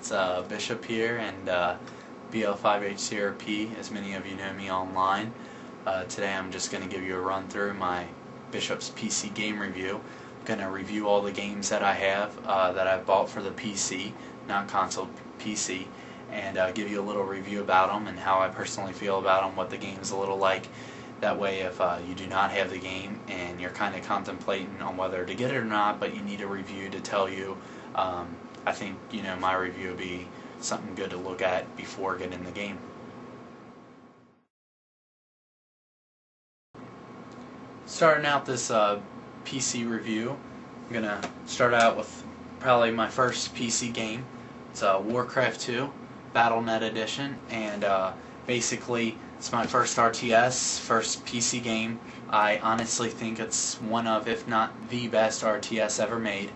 It's Bishop here, and Bl5H0P, as many of you know me online. Today I'm just going to give you a run through my Bishop's PC game review. I'm going to review all the games that I have that I've bought for the PC, not console, PC, and give you a little review about them and how I personally feel about them, what the game's a little like. That way, if you do not have the game and you're kind of contemplating on whether to get it or not, but you need a review to tell you, I think my review would be something good to look at before getting the game. Starting out this PC review, I'm gonna start out with probably my first PC game. It's Warcraft 2 Battle.net Edition, and basically it's my first RTS, first PC game. I honestly think it's one of, if not the best RTS ever made,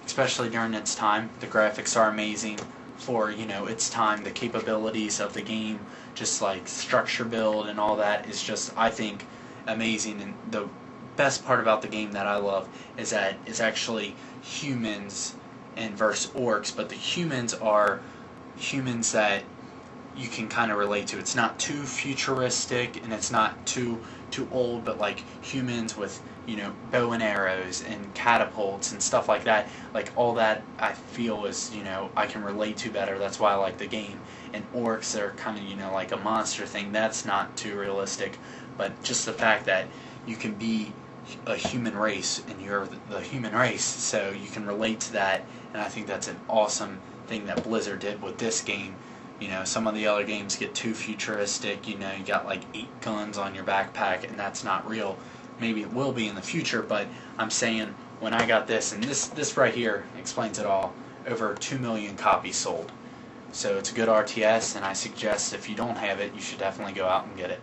especially during its time. The graphics are amazing for its time. The capabilities of the game, just like structure build and all that, is just, I think, amazing. And the best part about the game that I love is that it's actually humans and versus orcs, but the humans are humans that you can kind of relate to. It's not too futuristic and it's not too old, but like humans with bow and arrows and catapults and stuff like that. Like all that I feel is I can relate to better. That's why I like the game. And orcs are kind of like a monster thing. That's not too realistic, but just the fact that you can be a human race and you're the human race, so you can relate to that. And I think that's an awesome thing that Blizzard did with this game. Some of the other games get too futuristic. You got like 8 guns on your backpack, and that's not real. Maybe it will be in the future, but I'm saying when I got this, and this right here explains it all, over 2 million copies sold. So it's a good RTS, and I suggest if you don't have it, you should definitely go out and get it.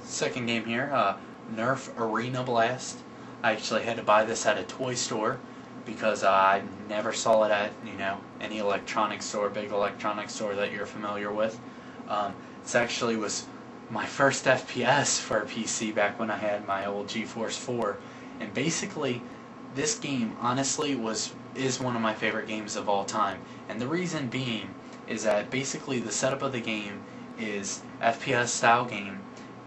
Second game here, Nerf Arena Blast. I actually had to buy this at a toy store because I never saw it at any electronics store, big electronics store that you're familiar with. This actually was my first FPS for a PC back when I had my old GeForce 4, and basically this game honestly is one of my favorite games of all time. And the reason being is that basically the setup of the game is FPS style game,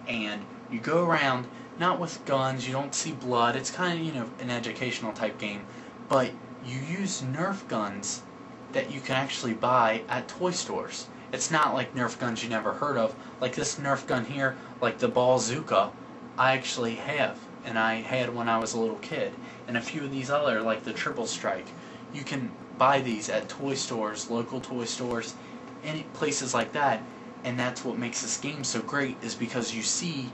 and you go around not with guns, you don't see blood. It's kind of an educational type game, but you use Nerf guns that you can actually buy at toy stores. It's not like Nerf guns you never heard of. Like this Nerf gun here, like the Bazooka, I actually have, and I had when I was a little kid. And a few of these other, like the Triple Strike, you can buy these at toy stores, local toy stores, any places like that. And that's what makes this game so great, is because you see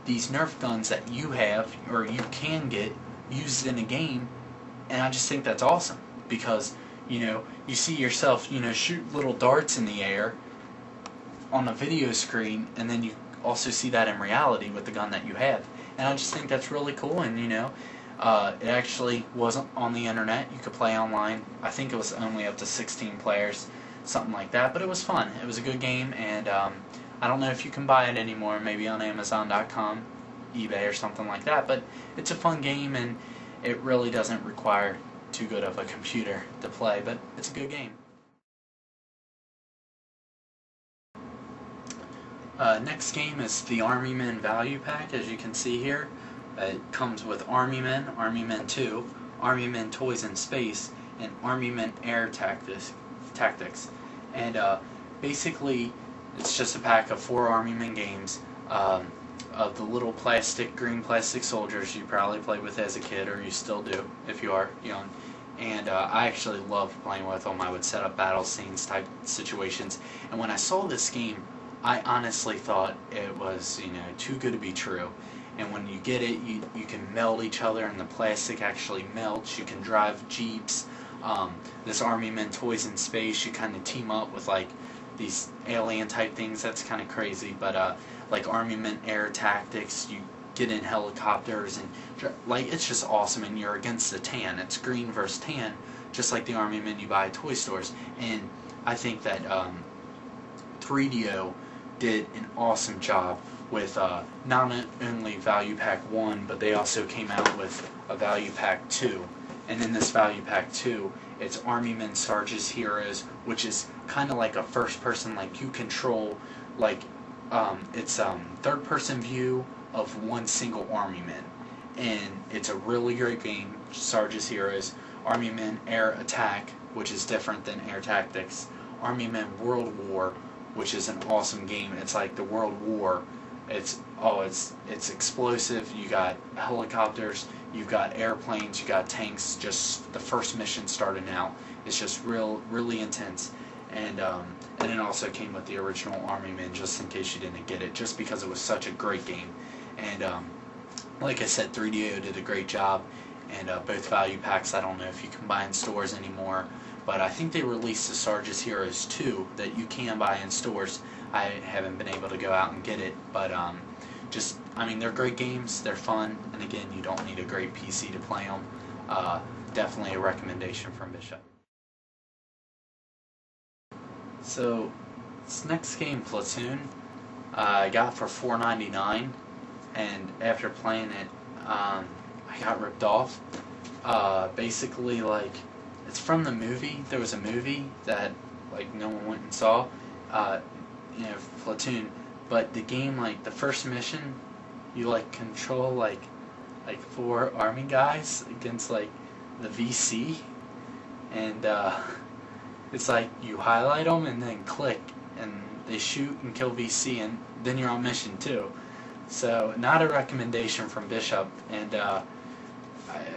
these Nerf guns that you have or you can get used in a game. And I just think that's awesome, because you see yourself shoot little darts in the air on a video screen, and then you also see that in reality with the gun that you have. And I just think that's really cool. And it actually wasn't on the internet. You could play online. I think it was only up to 16 players, something like that, but it was fun. It was a good game, and I don't know if you can buy it anymore, maybe on Amazon.com, eBay or something like that, but it's a fun game, and it really doesn't require too good of a computer to play, but it's a good game. Next game is the Army Men Value Pack. As you can see here, it comes with Army Men, Army Men 2, Army Men Toys in Space, and Army Men Air Tactics. And basically it's just a pack of 4 Army Men games of the little green plastic soldiers you probably played with as a kid, or you still do if you are young. And I actually loved playing with them. I would set up battle scenes type situations, and when I saw this game, I honestly thought it was too good to be true. And when you get it, you can meld each other, and the plastic actually melts. You can drive jeeps. This Army Men Toys in Space, you kind of team up with like these alien type things. That's kind of crazy, but like Army Men Air Tactics, you get in helicopters, and like it's just awesome. And you're against the tan. It's green versus tan, just like the Army Men you buy at toy stores. And I think that 3DO did an awesome job with not only Value Pack 1, but they also came out with a Value Pack 2. And in this Value Pack 2, it's Army Men, Sarge's Heroes, which is kind of like a first person, like you control, like it's third person view of one single Army Man. And it's a really great game, Sarge's Heroes. Army Men Air Attack, which is different than Air Tactics. Army Men World War, which is an awesome game. It's like the World War. It's explosive. You got helicopters, you got airplanes, you got tanks. Just the first mission starting out, it's just really intense. And it also came with the original Army Men, just in case you didn't get it, just because it was such a great game. And like I said, 3DO did a great job. And both value packs, I don't know if you can buy in stores anymore, but I think they released the Sarge's Heroes 2 that you can buy in stores. I haven't been able to go out and get it, but I mean, they're great games, they're fun, and again, you don't need a great PC to play them. Definitely a recommendation from Bishop. So, this next game, Platoon, I got for $4.99, and after playing it, I got ripped off. Basically, like, it's from the movie. There was a movie that, like, no one went and saw, you know, Platoon. But the game, like, the first mission, you, like, control, like 4 army guys against, like, the VC. And, it's like, you highlight them and then click, and they shoot and kill VC, and then you're on mission 2. So, not a recommendation from Bishop, and,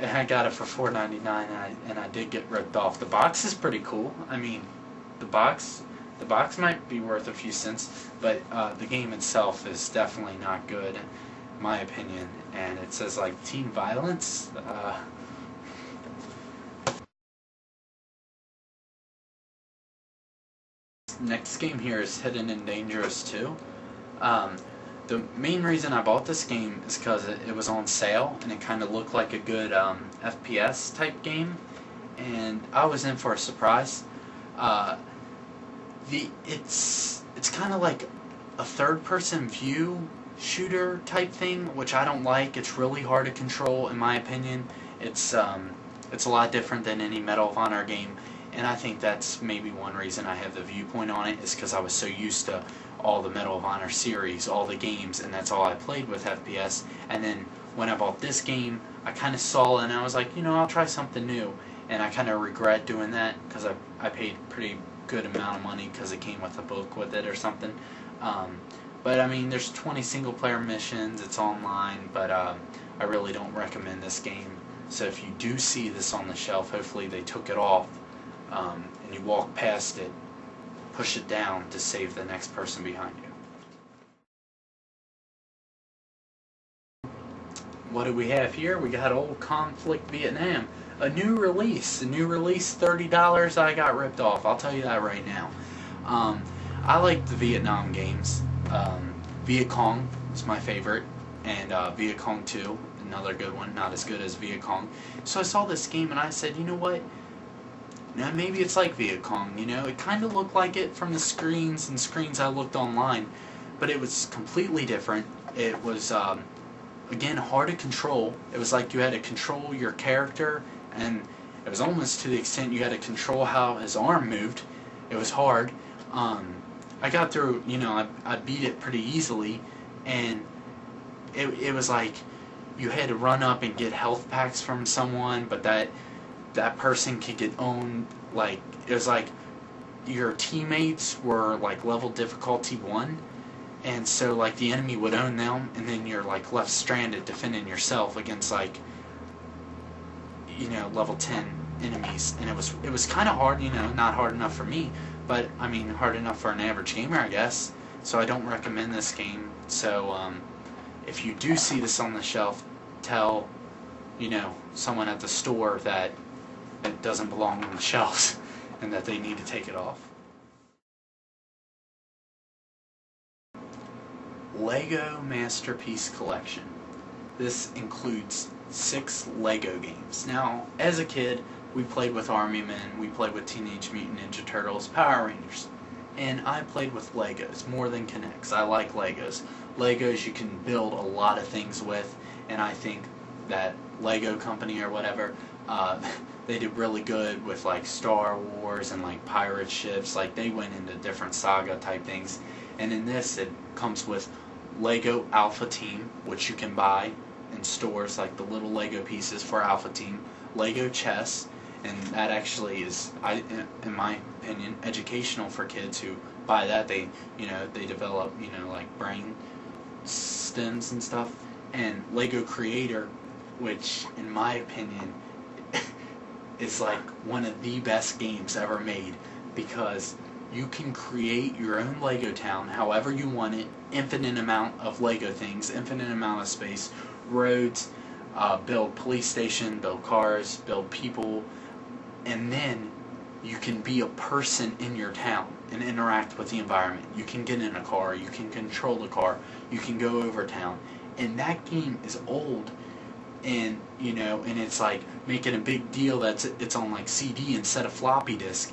I got it for $4.99, and I did get ripped off. The box is pretty cool. I mean, the box might be worth a few cents, but the game itself is definitely not good, in my opinion. And it says like teen violence. Next game here is Hidden and Dangerous 2. The main reason I bought this game is because it was on sale, and it kind of looked like a good FPS type game, and I was in for a surprise. It's kind of like a third-person view shooter type thing, which I don't like. It's really hard to control, in my opinion. It's a lot different than any Medal of Honor game, and I think that's maybe one reason I have the viewpoint on it, is because I was so used to all the Medal of Honor series, all the games, and that's all I played with FPS. And then when I bought this game, I kind of saw it and I was like, you know, I'll try something new. And I kind of regret doing that, because I paid a pretty good amount of money because it came with a book with it or something. But I mean, there's 20 single player missions, it's online, but I really don't recommend this game. So if you do see this on the shelf, hopefully they took it off, and you walk past it, push it down to save the next person behind you. What do we have here? We got Old Conflict Vietnam. A new release, $30. I got ripped off, I'll tell you that right now. I like the Vietnam games. Viet Cong is my favorite, and Viet Cong 2, another good one, not as good as Viet Cong. So I saw this game and I said, you know what? Now maybe it's like Viet Cong, you know, it kind of looked like it from the screens I looked online, but it was completely different. It was, again, hard to control. It was like you had to control your character, and it was almost to the extent you had to control how his arm moved. It was hard. I got through, you know, I beat it pretty easily, and it was like you had to run up and get health packs from someone, but that person could get owned. Like, it was like your teammates were like level difficulty 1, and so like the enemy would own them, and then you're like left stranded defending yourself against, like, you know, level 10 enemies. And it was kind of hard, you know, not hard enough for me, but I mean hard enough for an average gamer, I guess. So I don't recommend this game. So if you do see this on the shelf, tell, you know, someone at the store that it doesn't belong on the shelves and that they need to take it off. Lego Masterpiece Collection. This includes 6 Lego games. Now, as a kid, we played with Army Men, we played with Teenage Mutant Ninja Turtles, Power Rangers. and I played with Legos more than Connects. I like Legos. Legos you can build a lot of things with, and I think that Lego company or whatever, they did really good with like Star Wars and like pirate ships. Like they went into different saga type things, and in this it comes with Lego Alpha Team, which you can buy in stores, like the little Lego pieces for Alpha Team, Lego Chess, and that actually is, in my opinion, educational for kids who buy that. They, they develop, like brain stems and stuff. And Lego Creator, which in my opinion is like one of the best games ever made, because you can create your own Lego town however you want it, infinite amount of Lego things, infinite amount of space, roads, build police station, build cars, build people, and then you can be a person in your town and interact with the environment. You can get in a car, you can control the car, you can go over town, and that game is old. And and it's like making a big deal that it's on like CD instead of floppy disk,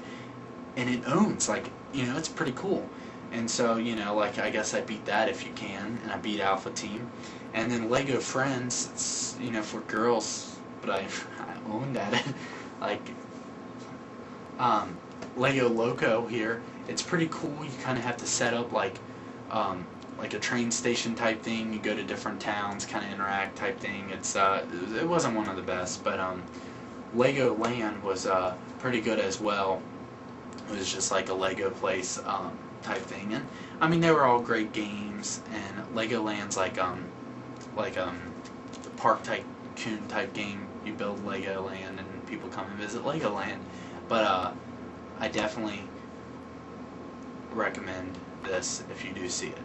and it owns, like, it's pretty cool. And so, like, I guess I beat that if you can, and I beat Alpha Team. And then Lego Friends, it's, for girls, but I owned at it. Like, Lego Loco here, it's pretty cool. You kind of have to set up like a train station type thing. You go to different towns, kind of interact type thing. It wasn't one of the best, but Lego Land was pretty good as well. It was just like a Lego place type thing, and I mean they were all great games. And Lego Land's like the Park Tycoon type game. You build Lego Land and people come and visit Lego Land. But I definitely recommend this if you do see it.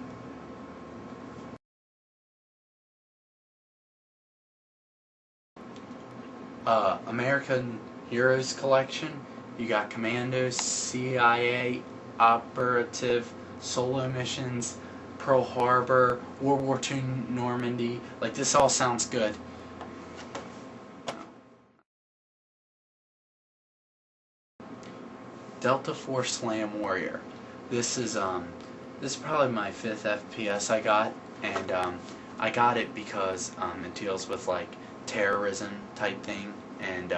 American Heroes Collection. You got Commandos, CIA, Operative, Solo Missions, Pearl Harbor, World War II Normandy. Like, this all sounds good. Delta Force Slam Warrior. This is probably my 5th FPS I got, and I got it because it deals with like terrorism type thing, and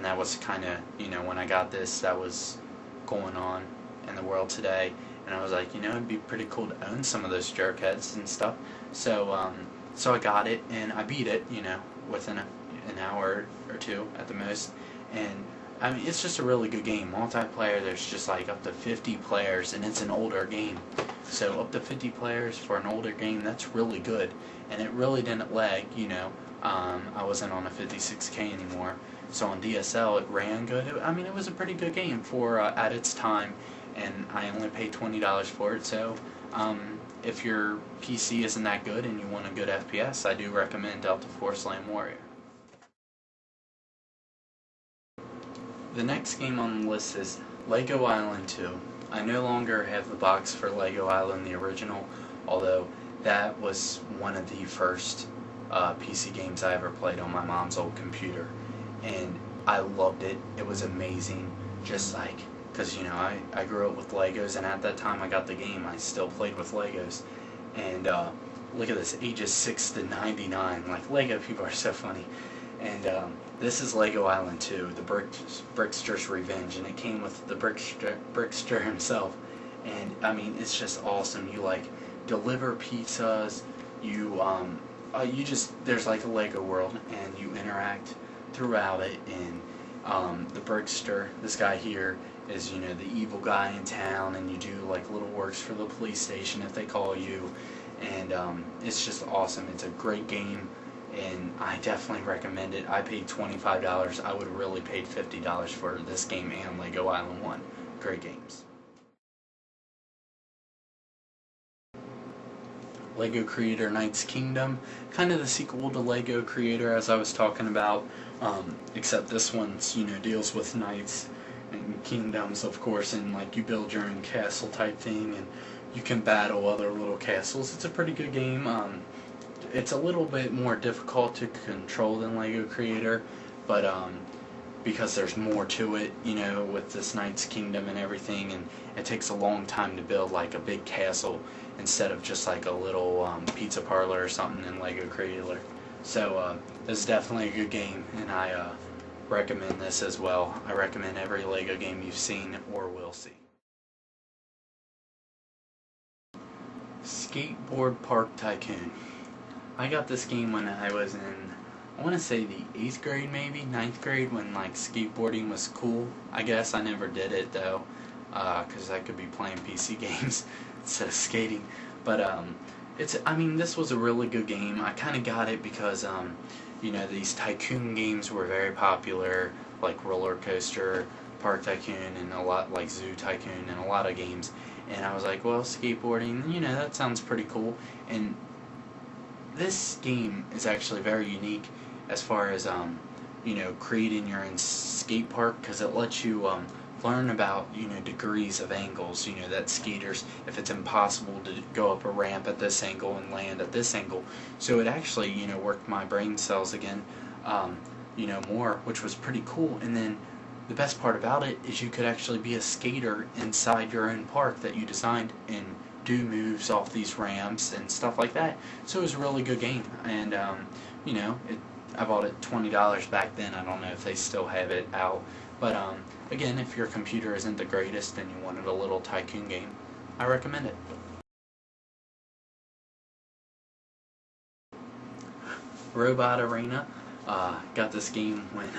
that was kind of, when I got this, that was going on in the world today, and I was like, it'd be pretty cool to own some of those jerkheads and stuff. So so I got it, and I beat it, within an hour or two at the most. And I mean, it's just a really good game. Multiplayer, there's just like up to 50 players, and it's an older game. So up to 50 players for an older game, that's really good. And it really didn't lag, I wasn't on a 56K anymore. So on DSL, it ran good. I mean, it was a pretty good game for at its time, and I only paid $20 for it. So if your PC isn't that good and you want a good FPS, I do recommend Delta Force Slam Warrior. The next game on the list is Lego Island 2. I no longer have the box for Lego Island, the original, although that was one of the first PC games I ever played on my mom's old computer, and I loved it. It was amazing, just like, because I grew up with Legos, and at that time I got the game, I still played with Legos. And look at this, ages 6 to 99. Like, Lego people are so funny. And this is Lego Island 2, the Brickster's Revenge, and it came with the Brickster himself. And I mean, it's just awesome. You like deliver pizzas, you there's like a Lego world, and you interact throughout it. And the Brickster, this guy here, is the evil guy in town, and you do like little works for the police station if they call you. And it's just awesome. It's a great game, and I definitely recommend it. I paid $25. I would have really paid $50 for this game and Lego Island 1. Great games. Lego Creator Knight's Kingdom, kind of the sequel to Lego Creator, as I was talking about, except this one's deals with knights and kingdoms, of course, and like you build your own castle type thing, and you can battle other little castles. It's a pretty good game. It's a little bit more difficult to control than Lego Creator, but because there's more to it, you know, with this Knight's Kingdom and everything, and it takes a long time to build like a big castle instead of just like a little pizza parlor or something in Lego Creator. So this is definitely a good game, and I recommend this as well. I recommend every Lego game you've seen or will see. Skateboard Park Tycoon. I got this game when I was in, I want to say the 8th grade, maybe 9th grade, when like skateboarding was cool. I guess I never did it though, because I could be playing PC games instead of skating. But I mean, this was a really good game. I kind of got it because you know, these tycoon games were very popular, like Roller Coaster Park Tycoon, and a lot like Zoo Tycoon, and a lot of games. And I was like, well, skateboarding, you know, that sounds pretty cool. And this game is actually very unique as far as you know, creating your own skate park, because it lets you learn about, you know, degrees of angles. You know, that skaters, if it's impossible to go up a ramp at this angle and land at this angle, so it actually, you know, worked my brain cells again, you know, more, which was pretty cool. And then the best part about it is you could actually be a skater inside your own park that you designed and do moves off these ramps and stuff like that. So it was a really good game, and you know, I bought it $20 back then. I don't know if they still have it out, but again, if your computer isn't the greatest and you wanted a little tycoon game, I recommend it. Robot Arena. Got this game when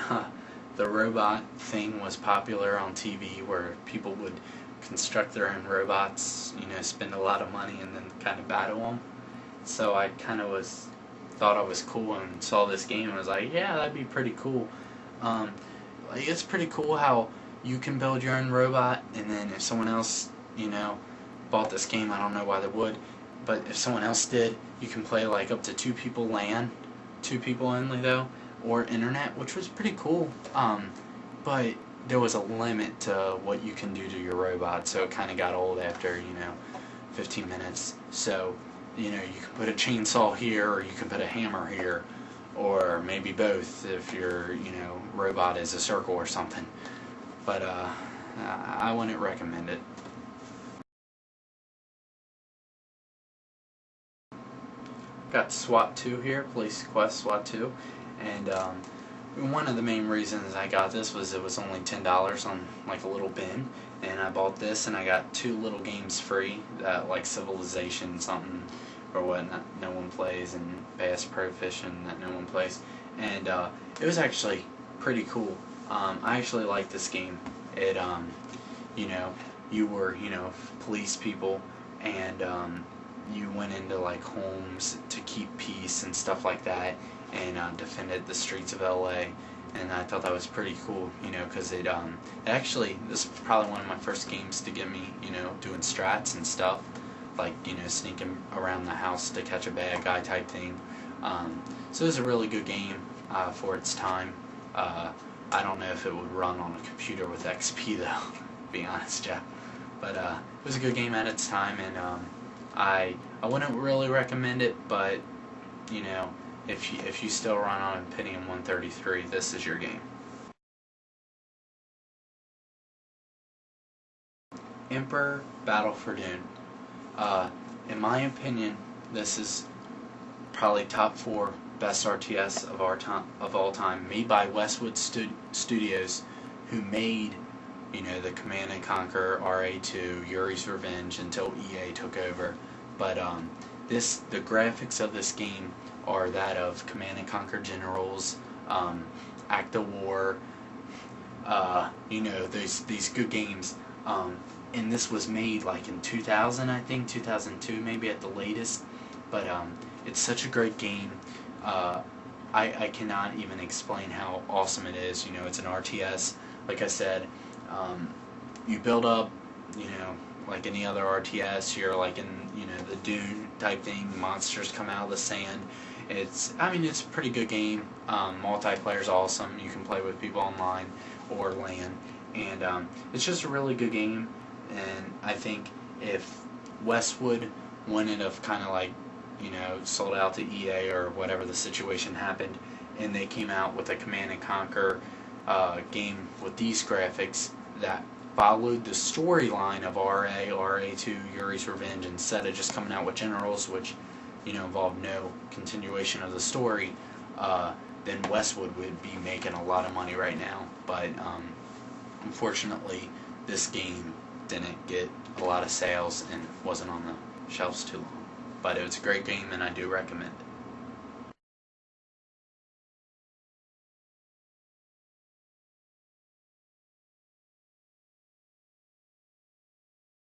the robot thing was popular on TV, where people would construct their own robots, you know, spend a lot of money and then kind of battle them. So I kind of thought I was cool and saw this game and was like, yeah, that'd be pretty cool. Like, it's pretty cool how you can build your own robot, and then if someone else, you know, bought this game, I don't know why they would, but if someone else did, you can play like up to 2 people LAN, 2 people only though, or internet, which was pretty cool. But there was a limit to what you can do to your robot, so it kind of got old after, you know, 15 minutes. So, you know, you can put a chainsaw here, or you can put a hammer here, or maybe both if your, you know, robot is a circle or something. But I wouldn't recommend it. Got SWAT 2 here, Police Quest SWAT 2, and one of the main reasons I got this was it was only $10 on like a little bin, and I bought this and I got 2 little games free, like Civilization something or what no one plays, and Bass Pro Fishing that no one plays, and it was actually pretty cool. I actually liked this game. It you know, you were, you know, police people, and you went into like homes to keep peace and stuff like that, and defended the streets of LA, and I thought that was pretty cool, you know, because it actually, this was probably one of my first games to get me, you know, doing strats and stuff, like, you know, sneaking around the house to catch a bad guy type thing. So it was a really good game for its time. I don't know if it would run on a computer with XP though, to be honest, Jeff. But it was a good game at its time, and I wouldn't really recommend it, but, you know, if you still run on a Pentium 133, this is your game. Emperor Battle for Dune. In my opinion, this is probably top 4 best RTS of all time, made by Westwood Studios, who made, you know, the Command and Conquer, RA2, Yuri's Revenge until EA took over. But the graphics of this game are that of Command and Conquer Generals, Act of War, you know, these good games. And this was made like in 2000, I think, 2002 maybe at the latest. But it's such a great game. I cannot even explain how awesome it is. You know, it's an RTS. Like I said, you build up, you know, like any other RTS. You're like in, you know, the Dune type thing. Monsters come out of the sand. I mean, it's a pretty good game. Multiplayer's awesome. You can play with people online or LAN, and it's just a really good game. And I think if Westwood wouldn't have kind of like, you know, sold out to EA or whatever the situation happened, and they came out with a Command and Conquer game with these graphics that followed the storyline of RA2, Yuri's Revenge, instead of just coming out with Generals, which involved no continuation of the story, then Westwood would be making a lot of money right now. But unfortunately, this game didn't get a lot of sales and wasn't on the shelves too long. But it was a great game, and I do recommend it.